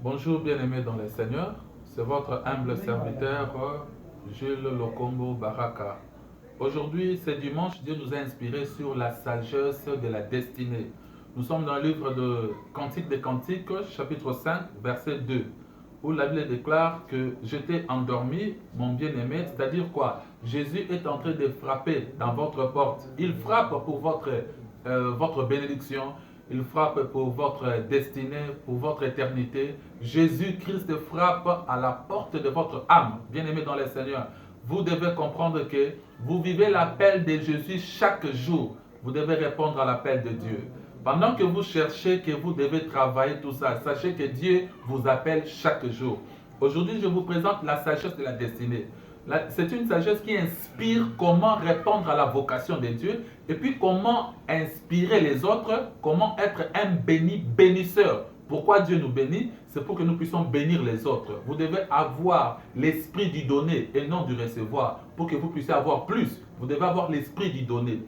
Bonjour bien-aimés dans le Seigneur, c'est votre humble serviteur Jules Lokombo Baraka. Aujourd'hui, c'est dimanche, Dieu nous a inspiré sur la sagesse de la destinée. Nous sommes dans le livre de Cantique des Cantiques, chapitre 5, verset 2, où la Bible déclare que j'étais endormi, mon bien-aimé, c'est-à-dire quoi? Jésus est en train de frapper dans votre porte. Il frappe pour votre bénédiction. Il frappe pour votre destinée, pour votre éternité. Jésus-Christ frappe à la porte de votre âme. Bien-aimé dans le Seigneur, vous devez comprendre que vous vivez l'appel de Jésus chaque jour. Vous devez répondre à l'appel de Dieu. Pendant que vous cherchez, que vous devez travailler tout ça, sachez que Dieu vous appelle chaque jour. Aujourd'hui, je vous présente la sagesse de la destinée. C'est une sagesse qui inspire comment répondre à la vocation de Dieu et puis comment inspirer les autres, comment être un bénisseur. Pourquoi Dieu nous bénit? C'est pour que nous puissions bénir les autres. Vous devez avoir l'esprit du donner et non du recevoir. Pour que vous puissiez avoir plus, vous devez avoir l'esprit du donner.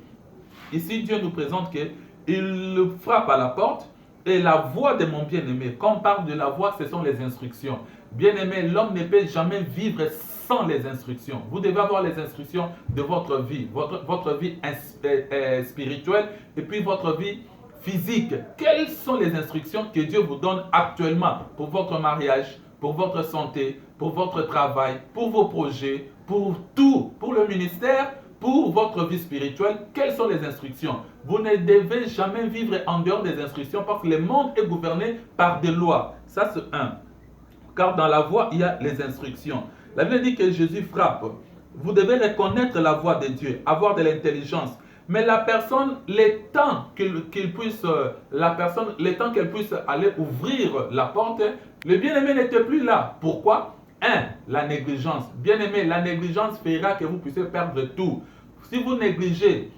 Ici, Dieu nous présente qu'il frappe à la porte et la voix de mon bien-aimé. Quand on parle de la voix, ce sont les instructions. Bien-aimé, l'homme ne peut jamais vivre sans les instructions. Vous devez avoir les instructions de votre vie, votre vie spirituelle et puis votre vie physique. Quelles sont les instructions que Dieu vous donne actuellement pour votre mariage, pour votre santé, pour votre travail, pour vos projets, pour tout, pour le ministère, pour votre vie spirituelle? Quelles sont les instructions? Vous ne devez jamais vivre en dehors des instructions parce que le monde est gouverné par des lois. Ça, c'est un. Car dans la voix, il y a les instructions. La Bible dit que Jésus frappe. Vous devez reconnaître la voix de Dieu, avoir de l'intelligence. Mais la personne, le temps qu'elle puisse aller ouvrir la porte, le bien-aimé n'était plus là. Pourquoi? La négligence. Bien-aimé, la négligence fera que vous puissiez perdre tout. Si vous négligez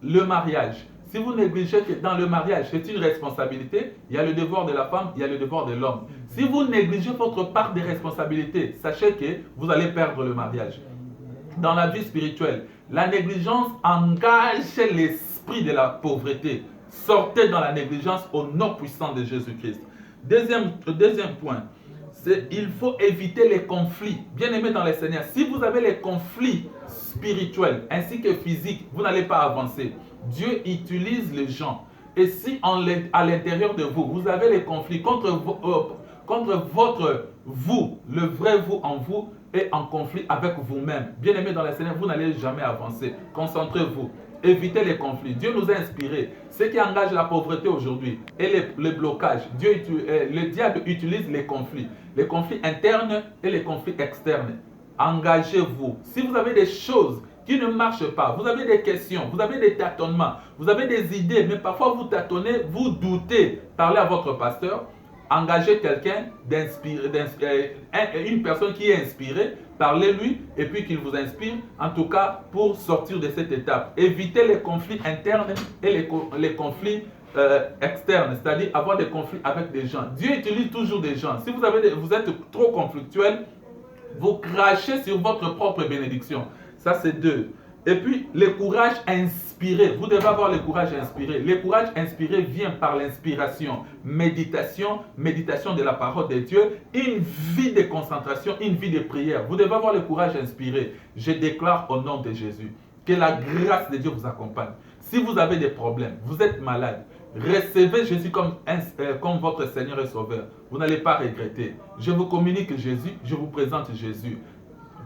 le mariage, si vous négligez que dans le mariage, c'est une responsabilité, il y a le devoir de la femme, il y a le devoir de l'homme. Si vous négligez votre part de responsabilité, sachez que vous allez perdre le mariage. Dans la vie spirituelle, la négligence engage l'esprit de la pauvreté. Sortez dans la négligence au nom puissant de Jésus-Christ. Deuxième point, il faut éviter les conflits. Bien-aimés dans le Seigneur, si vous avez les conflits spirituels ainsi que physiques, vous n'allez pas avancer. Dieu utilise les gens. Et si à l'intérieur de vous, vous avez les conflits contre votre vous, le vrai vous en vous, est en conflit avec vous-même. Bien-aimés dans le Seigneur, vous n'allez jamais avancer. Concentrez-vous. Évitez les conflits. Dieu nous a inspirés. Ce qui engage la pauvreté aujourd'hui et les blocages, le diable utilise les conflits internes et les conflits externes. Engagez-vous. Si vous avez des choses qui ne marchent pas, vous avez des questions, vous avez des tâtonnements, vous avez des idées, mais parfois vous tâtonnez, vous doutez, parlez à votre pasteur. Engagez quelqu'un une personne qui est inspirée, parlez-lui et puis qu'il vous inspire, en tout cas pour sortir de cette étape. Évitez les conflits internes et les conflits externes, c'est-à-dire avoir des conflits avec des gens. Dieu utilise toujours des gens. Si vous êtes trop conflictuel, vous crachez sur votre propre bénédiction. Ça, c'est deux. Et puis, le courage inspiré. Vous devez avoir le courage inspiré. Le courage inspiré vient par l'inspiration. Méditation de la parole de Dieu. Une vie de concentration, une vie de prière. Vous devez avoir le courage inspiré. Je déclare au nom de Jésus que la grâce de Dieu vous accompagne. Si vous avez des problèmes, vous êtes malade, recevez Jésus comme votre Seigneur et Sauveur. Vous n'allez pas regretter. Je vous communique Jésus, je vous présente Jésus.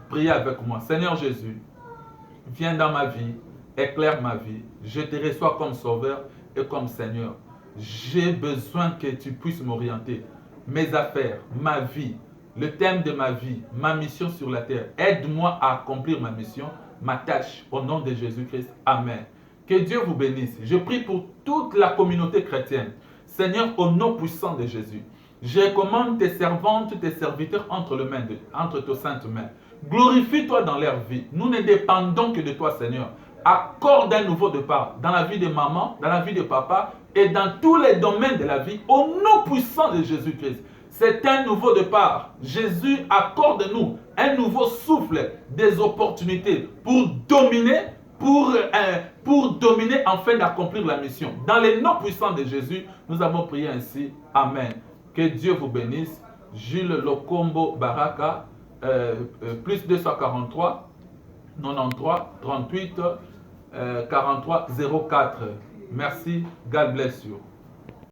Priez avec moi. Seigneur Jésus, viens dans ma vie, éclaire ma vie. Je te reçois comme Sauveur et comme Seigneur. J'ai besoin que tu puisses m'orienter. Mes affaires, ma vie, le thème de ma vie, ma mission sur la terre. Aide-moi à accomplir ma mission, ma tâche, au nom de Jésus-Christ. Amen. Que Dieu vous bénisse. Je prie pour toute la communauté chrétienne. Seigneur, au nom puissant de Jésus, je recommande tes servantes, tes serviteurs entre tes saintes mains. Glorifie-toi dans leur vie. Nous ne dépendons que de toi, Seigneur. Accorde un nouveau départ dans la vie de maman, dans la vie de papa et dans tous les domaines de la vie, au nom puissant de Jésus-Christ. C'est un nouveau départ. Jésus, accorde-nous un nouveau souffle, des opportunités pour dominer, pour dominer afin d'accomplir la mission. Dans le nom puissant de Jésus, nous avons prié ainsi. Amen. Que Dieu vous bénisse. Jules Lokombo Baraka, plus 243 93 38 43 04. Merci, God bless you.